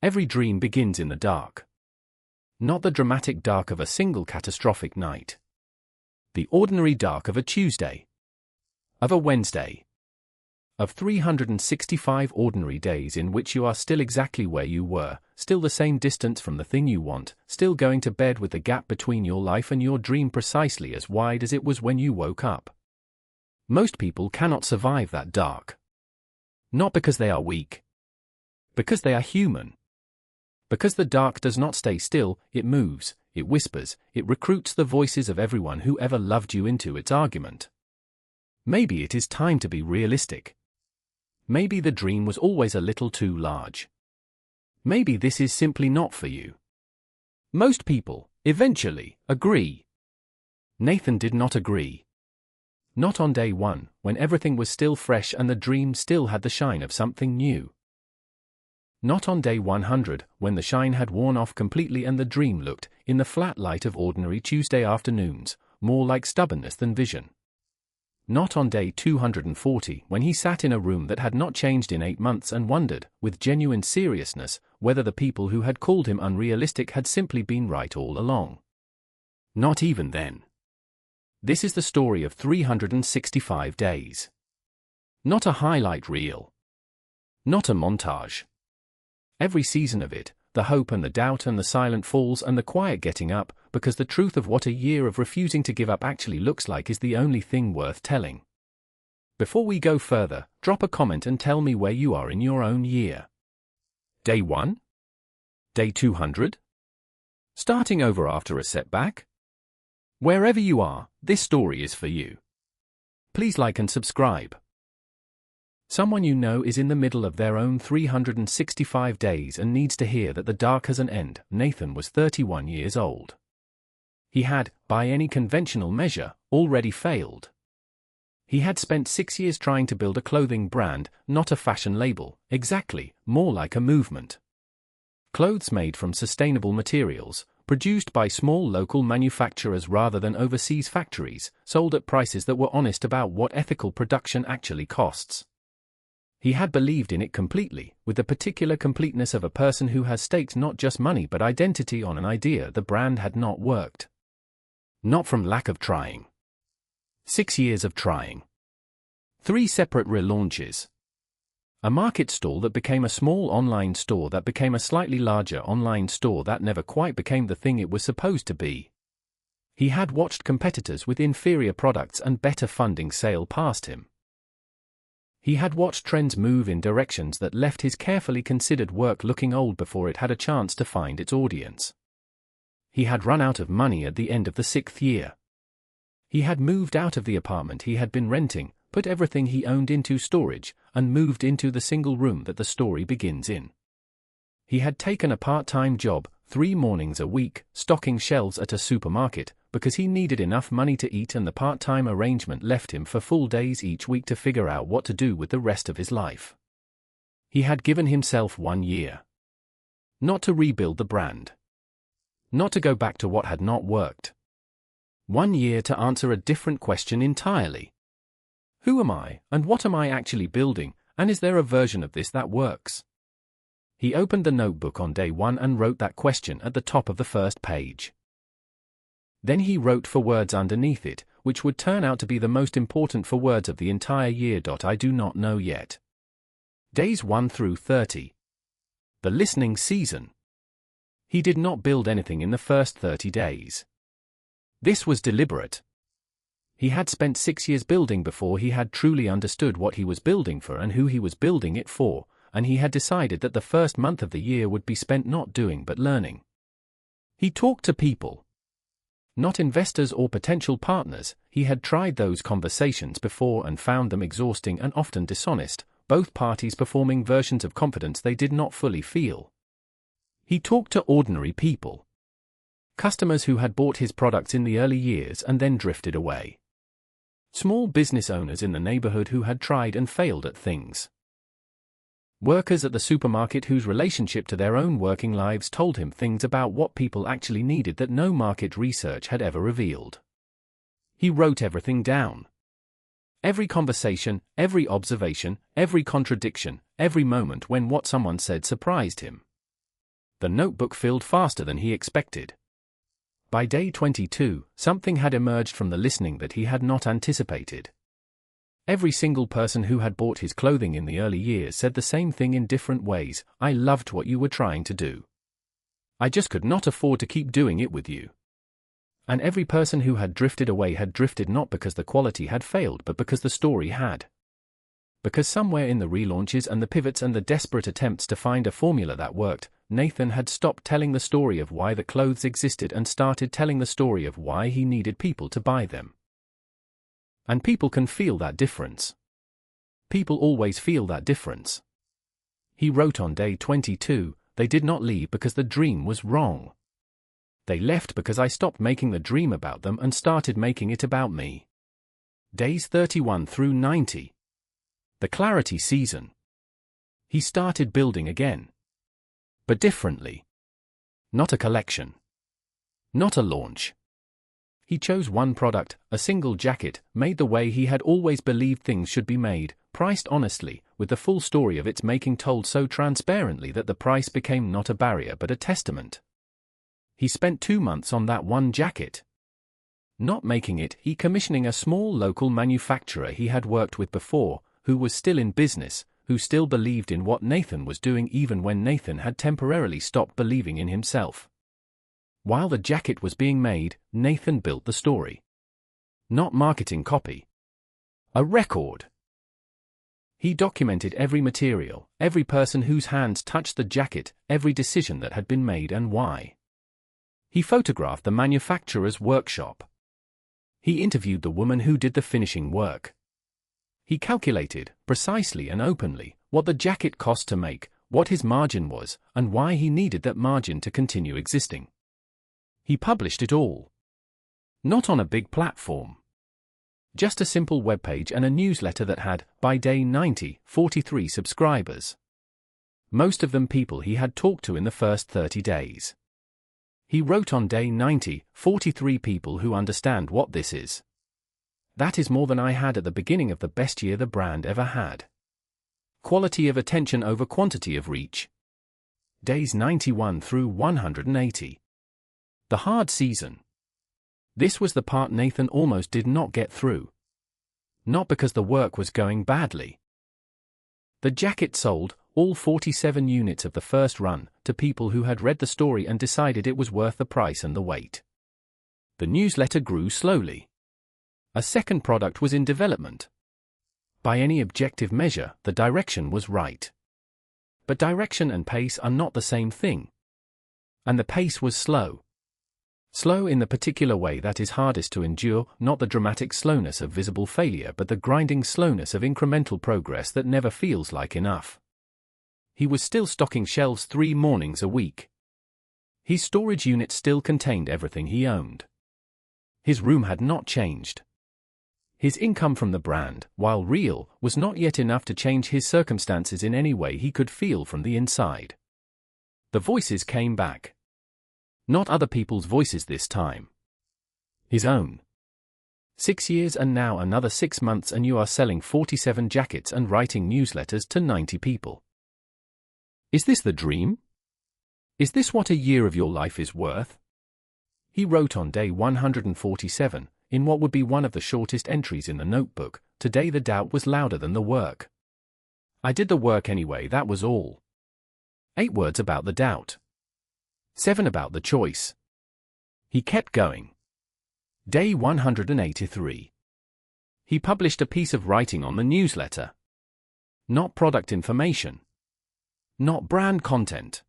Every dream begins in the dark. Not the dramatic dark of a single catastrophic night. The ordinary dark of a Tuesday. Of a Wednesday. Of 365 ordinary days in which you are still exactly where you were, still the same distance from the thing you want, still going to bed with the gap between your life and your dream precisely as wide as it was when you woke up. Most people cannot survive that dark. Not because they are weak. Because they are human. Because the dark does not stay still, it moves, it whispers, it recruits the voices of everyone who ever loved you into its argument. Maybe it is time to be realistic. Maybe the dream was always a little too large. Maybe this is simply not for you. Most people, eventually, agree. Nathan did not agree. Not on day one, when everything was still fresh and the dream still had the shine of something new. Not on day 100, when the shine had worn off completely and the dream looked, in the flat light of ordinary Tuesday afternoons, more like stubbornness than vision. Not on day 240, when he sat in a room that had not changed in 8 months and wondered, with genuine seriousness, whether the people who had called him unrealistic had simply been right all along. Not even then. This is the story of 365 days. Not a highlight reel. Not a montage. Every season of it, the hope and the doubt and the silent falls and the quiet getting up, because the truth of what a year of refusing to give up actually looks like is the only thing worth telling. Before we go further, drop a comment and tell me where you are in your own year. Day 1? Day 200? Starting over after a setback? Wherever you are, this story is for you. Please like and subscribe. Someone you know is in the middle of their own 365 days and needs to hear that the dark has an end. Nathan was 31 years old. He had, by any conventional measure, already failed. He had spent 6 years trying to build a clothing brand, not a fashion label, exactly, more like a movement. Clothes made from sustainable materials, produced by small local manufacturers rather than overseas factories, sold at prices that were honest about what ethical production actually costs. He had believed in it completely, with the particular completeness of a person who has staked not just money but identity on an idea. The brand had not worked. Not from lack of trying. 6 years of trying. 3 separate relaunches. A market stall that became a small online store that became a slightly larger online store that never quite became the thing it was supposed to be. He had watched competitors with inferior products and better funding sail past him. He had watched trends move in directions that left his carefully considered work looking old before it had a chance to find its audience. He had run out of money at the end of the 6th year. He had moved out of the apartment he had been renting, put everything he owned into storage, and moved into the single room that the story begins in. He had taken a part-time job, 3 mornings a week, stocking shelves at a supermarket, because he needed enough money to eat, and the part-time arrangement left him for full days each week to figure out what to do with the rest of his life. He had given himself 1 year. Not to rebuild the brand. Not to go back to what had not worked. 1 year to answer a different question entirely. Who am I, and what am I actually building, and is there a version of this that works? He opened the notebook on day 1 and wrote that question at the top of the first page. Then he wrote 4 words underneath it, which would turn out to be the most important 4 words of the entire year. I do not know yet. Days 1 through 30. The listening season. He did not build anything in the first 30 days. This was deliberate. He had spent 6 years building before he had truly understood what he was building for and who he was building it for, and he had decided that the first month of the year would be spent not doing but learning. He talked to people. Not investors or potential partners. He had tried those conversations before and found them exhausting and often dishonest, both parties performing versions of confidence they did not fully feel. He talked to ordinary people. Customers who had bought his products in the early years and then drifted away. Small business owners in the neighborhood who had tried and failed at things. Workers at the supermarket whose relationship to their own working lives told him things about what people actually needed that no market research had ever revealed. He wrote everything down. Every conversation, every observation, every contradiction, every moment when what someone said surprised him. The notebook filled faster than he expected. By day 22, something had emerged from the listening that he had not anticipated. Every single person who had bought his clothing in the early years said the same thing in different ways. I loved what you were trying to do. I just could not afford to keep doing it with you. And every person who had drifted away had drifted not because the quality had failed but because the story had. Because somewhere in the relaunches and the pivots and the desperate attempts to find a formula that worked, Nathan had stopped telling the story of why the clothes existed and started telling the story of why he needed people to buy them. And people can feel that difference. People always feel that difference. He wrote on day 22, they did not leave because the dream was wrong. They left because I stopped making the dream about them and started making it about me. Days 31 through 90. The clarity season. He started building again. But differently. Not a collection. Not a launch. He chose one product, a single jacket, made the way he had always believed things should be made, priced honestly, with the full story of its making told so transparently that the price became not a barrier but a testament. He spent 2 months on that one jacket. Not making it, he commissioning a small local manufacturer he had worked with before, who was still in business, who still believed in what Nathan was doing even when Nathan had temporarily stopped believing in himself. While the jacket was being made, Nathan built the story. Not marketing copy. A record. He documented every material, every person whose hands touched the jacket, every decision that had been made and why. He photographed the manufacturer's workshop. He interviewed the woman who did the finishing work. He calculated, precisely and openly, what the jacket cost to make, what his margin was, and why he needed that margin to continue existing. He published it all. Not on a big platform. Just a simple webpage and a newsletter that had, by day 90, 43 subscribers. Most of them people he had talked to in the first 30 days. He wrote on day 90, 43 people who understand what this is. That is more than I had at the beginning of the best year the brand ever had. Quality of attention over quantity of reach. Days 91 through 180. The hard season. This was the part Nathan almost did not get through. Not because the work was going badly. The jacket sold, all 47 units of the first run, to people who had read the story and decided it was worth the price and the wait. The newsletter grew slowly. A second product was in development. By any objective measure, the direction was right. But direction and pace are not the same thing. And the pace was slow. Slow in the particular way that is hardest to endure, not the dramatic slowness of visible failure but the grinding slowness of incremental progress that never feels like enough. He was still stocking shelves 3 mornings a week. His storage unit still contained everything he owned. His room had not changed. His income from the brand, while real, was not yet enough to change his circumstances in any way he could feel from the inside. The voices came back. Not other people's voices this time. His own. 6 years and now another 6 months and you are selling 47 jackets and writing newsletters to 90 people. Is this the dream? Is this what a year of your life is worth? He wrote on day 147, in what would be one of the shortest entries in the notebook, today the doubt was louder than the work. I did the work anyway, that was all. 8 words about the doubt. 7 about the choice. He kept going. Day 183. He published a piece of writing on the newsletter. Not product information. Not brand content.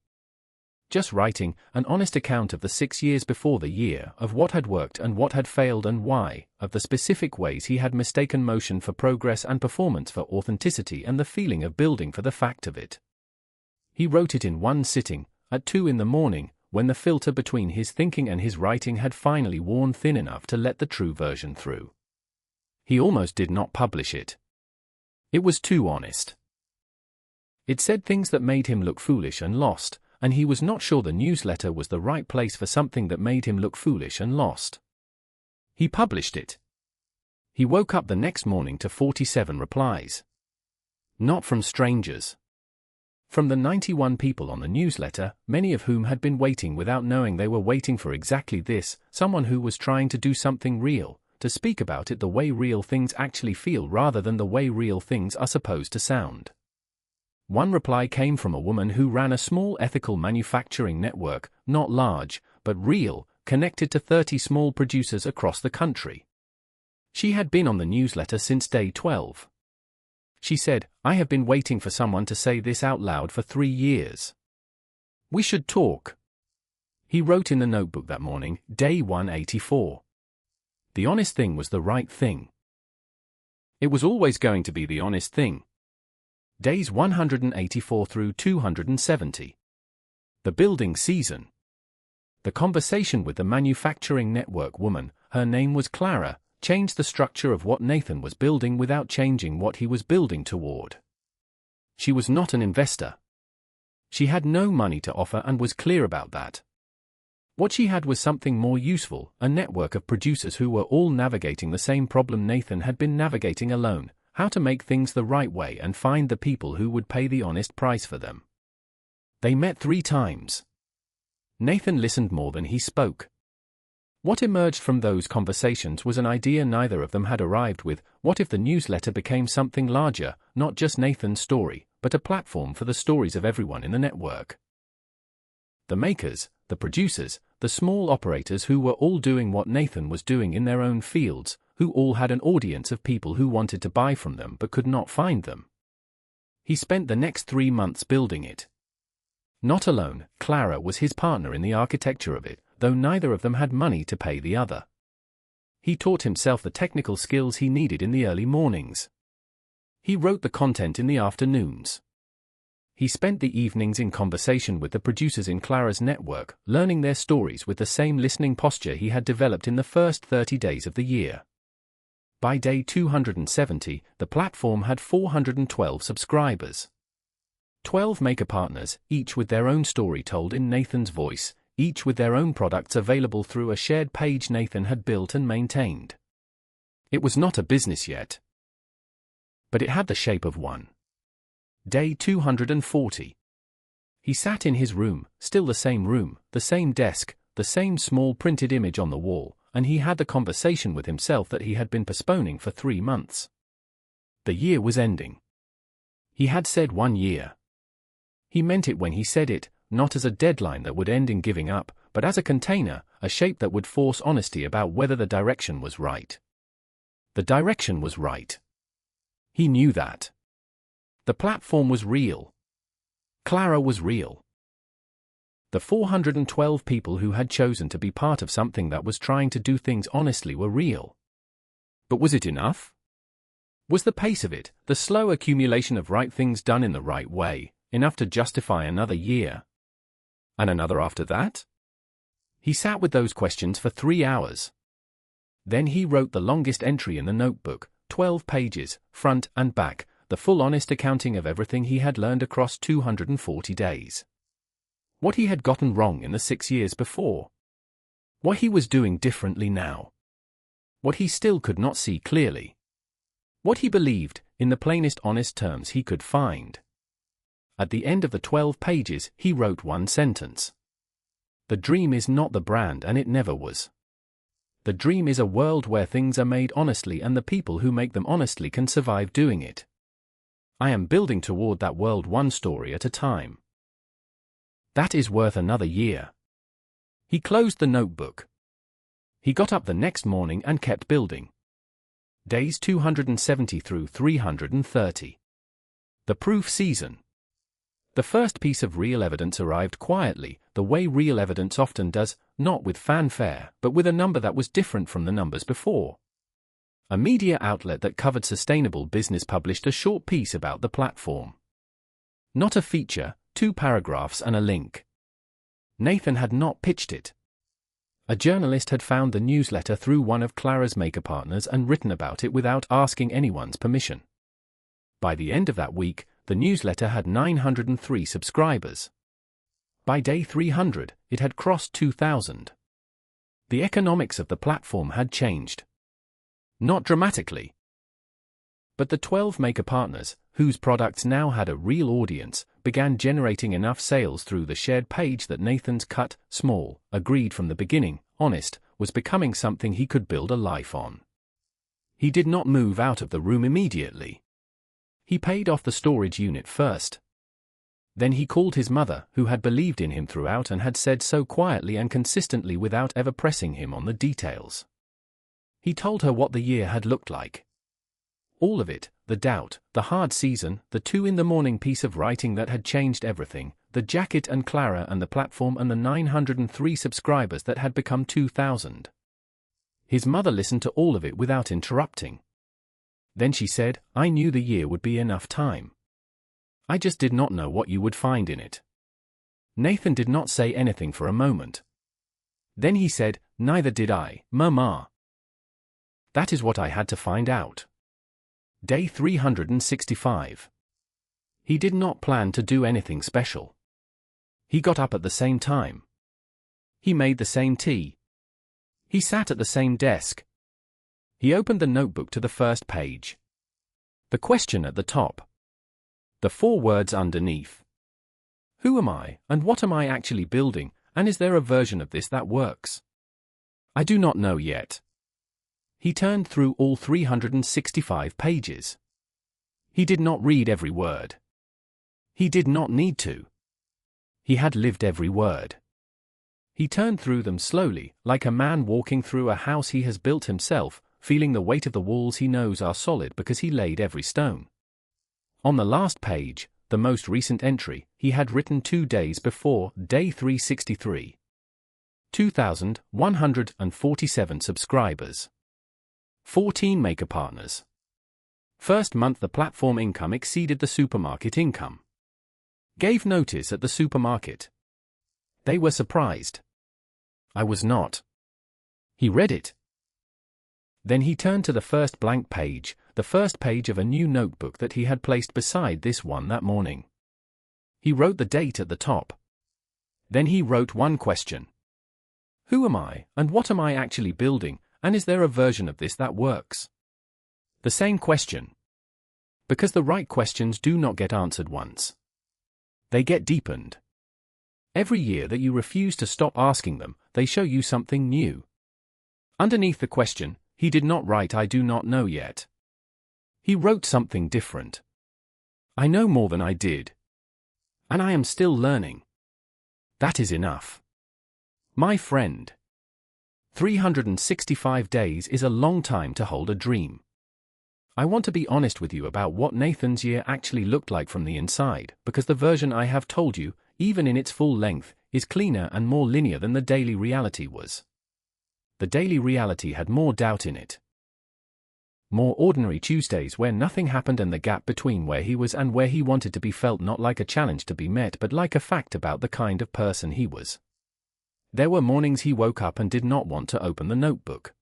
Just writing, an honest account of the 6 years before the year, of what had worked and what had failed and why, of the specific ways he had mistaken motion for progress and performance for authenticity and the feeling of building for the fact of it. He wrote it in one sitting, at 2 in the morning, when the filter between his thinking and his writing had finally worn thin enough to let the true version through. He almost did not publish it. It was too honest. It said things that made him look foolish and lost, and he was not sure the newsletter was the right place for something that made him look foolish and lost. He published it. He woke up the next morning to 47 replies. Not from strangers. From the 91 people on the newsletter, many of whom had been waiting without knowing they were waiting for exactly this, someone who was trying to do something real, to speak about it the way real things actually feel rather than the way real things are supposed to sound. One reply came from a woman who ran a small ethical manufacturing network, not large, but real, connected to 30 small producers across the country. She had been on the newsletter since day 12. She said, "I have been waiting for someone to say this out loud for 3 years. We should talk." He wrote in the notebook that morning, day 184. The honest thing was the right thing. It was always going to be the honest thing. Days 184 through 270. The building season. The conversation with the manufacturing network woman, her name was Clara, changed the structure of what Nathan was building without changing what he was building toward. She was not an investor. She had no money to offer and was clear about that. What she had was something more useful, a network of producers who were all navigating the same problem Nathan had been navigating alone, how to make things the right way and find the people who would pay the honest price for them. They met 3 times. Nathan listened more than he spoke. What emerged from those conversations was an idea neither of them had arrived with: what if the newsletter became something larger, not just Nathan's story, but a platform for the stories of everyone in the network? The makers, the producers, the small operators who were all doing what Nathan was doing in their own fields, who all had an audience of people who wanted to buy from them but could not find them. He spent the next 3 months building it. Not alone, Clara was his partner in the architecture of it, though neither of them had money to pay the other. He taught himself the technical skills he needed in the early mornings. He wrote the content in the afternoons. He spent the evenings in conversation with the producers in Clara's network, learning their stories with the same listening posture he had developed in the first 30 days of the year. By day 270, the platform had 412 subscribers. 12 maker partners, each with their own story told in Nathan's voice, each with their own products available through a shared page Nathan had built and maintained. It was not a business yet, but it had the shape of one. Day 240. He sat in his room, still the same desk, the same small printed image on the wall, and he had the conversation with himself that he had been postponing for 3 months. The year was ending. He had said 1 year. He meant it when he said it, not as a deadline that would end in giving up, but as a container, a shape that would force honesty about whether the direction was right. The direction was right. He knew that. The platform was real. Clara was real. The 412 people who had chosen to be part of something that was trying to do things honestly were real. But was it enough? Was the pace of it, the slow accumulation of right things done in the right way, enough to justify another year? And another after that? He sat with those questions for 3 hours. Then he wrote the longest entry in the notebook, 12 pages, front and back, the full honest accounting of everything he had learned across 240 days. What he had gotten wrong in the 6 years before. What he was doing differently now. What he still could not see clearly. What he believed, in the plainest honest terms he could find. At the end of the 12 pages, he wrote one sentence. The dream is not the brand, and it never was. The dream is a world where things are made honestly and the people who make them honestly can survive doing it. I am building toward that world one story at a time. That is worth another year. He closed the notebook. He got up the next morning and kept building. Days 270 through 330. The proof season. The first piece of real evidence arrived quietly, the way real evidence often does, not with fanfare, but with a number that was different from the numbers before. A media outlet that covered sustainable business published a short piece about the platform. Not a feature, 2 paragraphs and a link. Nathan had not pitched it. A journalist had found the newsletter through one of Clara's maker partners and written about it without asking anyone's permission. By the end of that week, the newsletter had 903 subscribers. By day 300, it had crossed 2,000. The economics of the platform had changed. Not dramatically. But the 12 maker partners, whose products now had a real audience, began generating enough sales through the shared page that Nathan's cut, small, agreed from the beginning, honest, was becoming something he could build a life on. He did not move out of the room immediately. He paid off the storage unit first. Then he called his mother, who had believed in him throughout and had said so quietly and consistently without ever pressing him on the details. He told her what the year had looked like. All of it, the doubt, the hard season, the 2 in the morning piece of writing that had changed everything, the jacket and Clara and the platform and the 903 subscribers that had become 2,000. His mother listened to all of it without interrupting. Then she said, "I knew the year would be enough time. I just did not know what you would find in it." Nathan did not say anything for a moment. Then he said, "Neither did I, Mama. That is what I had to find out." Day 365. He did not plan to do anything special. He got up at the same time. He made the same tea. He sat at the same desk. He opened the notebook to the first page. The question at the top. The 4 words underneath. Who am I, and what am I actually building, and is there a version of this that works? I do not know yet. He turned through all 365 pages. He did not read every word. He did not need to. He had lived every word. He turned through them slowly, like a man walking through a house he has built himself, feeling the weight of the walls he knows are solid because he laid every stone. On the last page, the most recent entry, he had written 2 days before, day 363. 2,147 subscribers. 14 maker partners. First month the platform income exceeded the supermarket income. Gave notice at the supermarket. They were surprised. I was not. He read it. Then he turned to the first blank page, the first page of a new notebook that he had placed beside this one that morning. He wrote the date at the top. Then he wrote one question. Who am I, and what am I actually building, and is there a version of this that works? The same question. Because the right questions do not get answered once. They get deepened. Every year that you refuse to stop asking them, they show you something new. Underneath the question, he did not write "I do not know yet." He wrote something different. I know more than I did. And I am still learning. That is enough. My friend. 365 days is a long time to hold a dream. I want to be honest with you about what Nathan's year actually looked like from the inside, because the version I have told you, even in its full length, is cleaner and more linear than the daily reality was. The daily reality had more doubt in it. More ordinary Tuesdays where nothing happened, and the gap between where he was and where he wanted to be felt not like a challenge to be met but like a fact about the kind of person he was. There were mornings he woke up and did not want to open the notebook.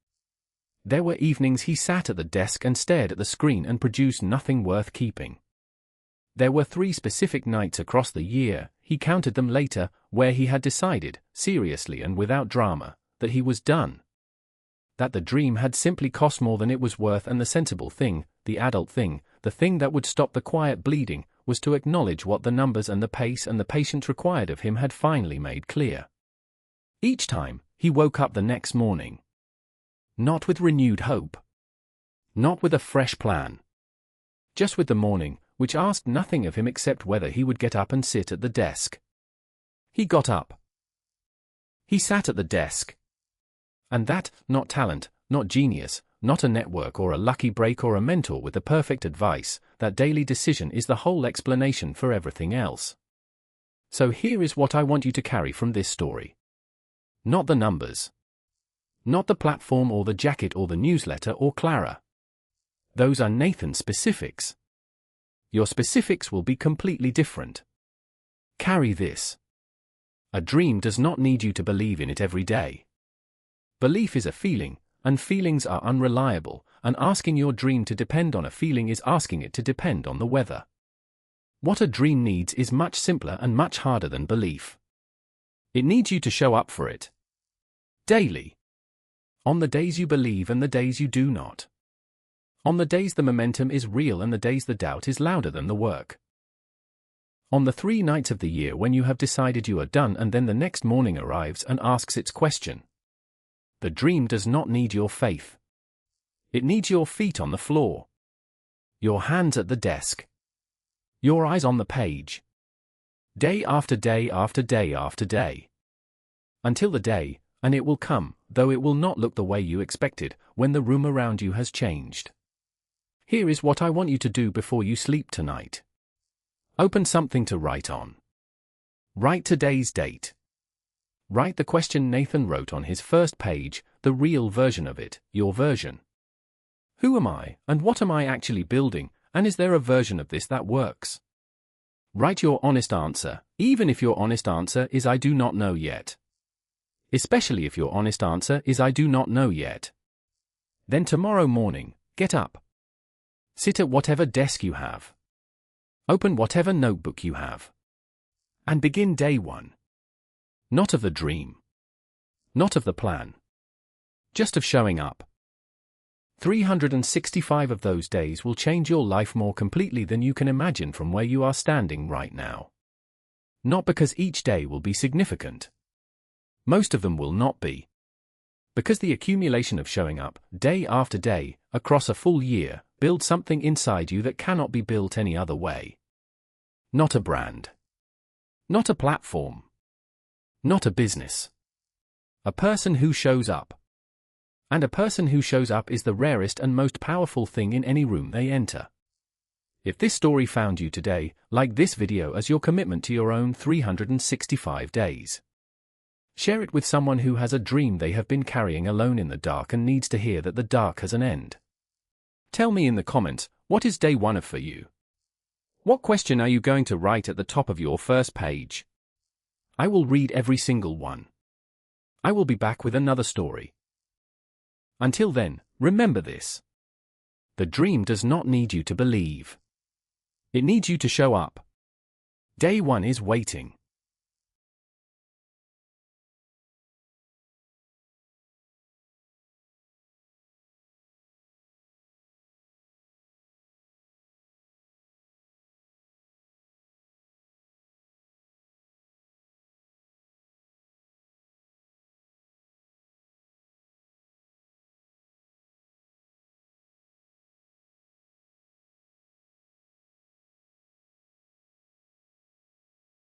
There were evenings he sat at the desk and stared at the screen and produced nothing worth keeping. There were 3 specific nights across the year, he counted them later, where he had decided, seriously and without drama, that he was done. That the dream had simply cost more than it was worth, and the sensible thing, the adult thing, the thing that would stop the quiet bleeding, was to acknowledge what the numbers and the pace and the patience required of him had finally made clear. Each time, he woke up the next morning. Not with renewed hope. Not with a fresh plan. Just with the morning, which asked nothing of him except whether he would get up and sit at the desk. He got up. He sat at the desk. And that, not talent, not genius, not a network or a lucky break or a mentor with the perfect advice, that daily decision is the whole explanation for everything else. So here is what I want you to carry from this story. Not the numbers. Not the platform or the jacket or the newsletter or Clara. Those are Nathan's specifics. Your specifics will be completely different. Carry this. A dream does not need you to believe in it every day. Belief is a feeling, and feelings are unreliable, and asking your dream to depend on a feeling is asking it to depend on the weather. What a dream needs is much simpler and much harder than belief. It needs you to show up for it. Daily. On the days you believe and the days you do not. On the days the momentum is real and the days the doubt is louder than the work. On the 3 nights of the year when you have decided you are done and then the next morning arrives and asks its question. The dream does not need your faith. It needs your feet on the floor. Your hands at the desk. Your eyes on the page. Day after day after day after day. Until the day, and it will come, though it will not look the way you expected, when the room around you has changed. Here is what I want you to do before you sleep tonight. Open something to write on. Write today's date. Write the question Nathan wrote on his first page, the real version of it, your version. Who am I, and what am I actually building, and is there a version of this that works? Write your honest answer, even if your honest answer is I do not know yet. Especially if your honest answer is I do not know yet. Then tomorrow morning, get up. Sit at whatever desk you have. Open whatever notebook you have. And begin day 1. Not of the dream. Not of the plan. Just of showing up. 365 of those days will change your life more completely than you can imagine from where you are standing right now. Not because each day will be significant. Most of them will not be. Because the accumulation of showing up, day after day, across a full year, builds something inside you that cannot be built any other way. Not a brand. Not a platform. Not a business. A person who shows up. And a person who shows up is the rarest and most powerful thing in any room they enter. If this story found you today, like this video as your commitment to your own 365 days. Share it with someone who has a dream they have been carrying alone in the dark and needs to hear that the dark has an end. Tell me in the comments, what is day 1 of for you? What question are you going to write at the top of your first page? I will read every single one. I will be back with another story. Until then, remember this. The dream does not need you to believe. It needs you to show up. Day 1 is waiting.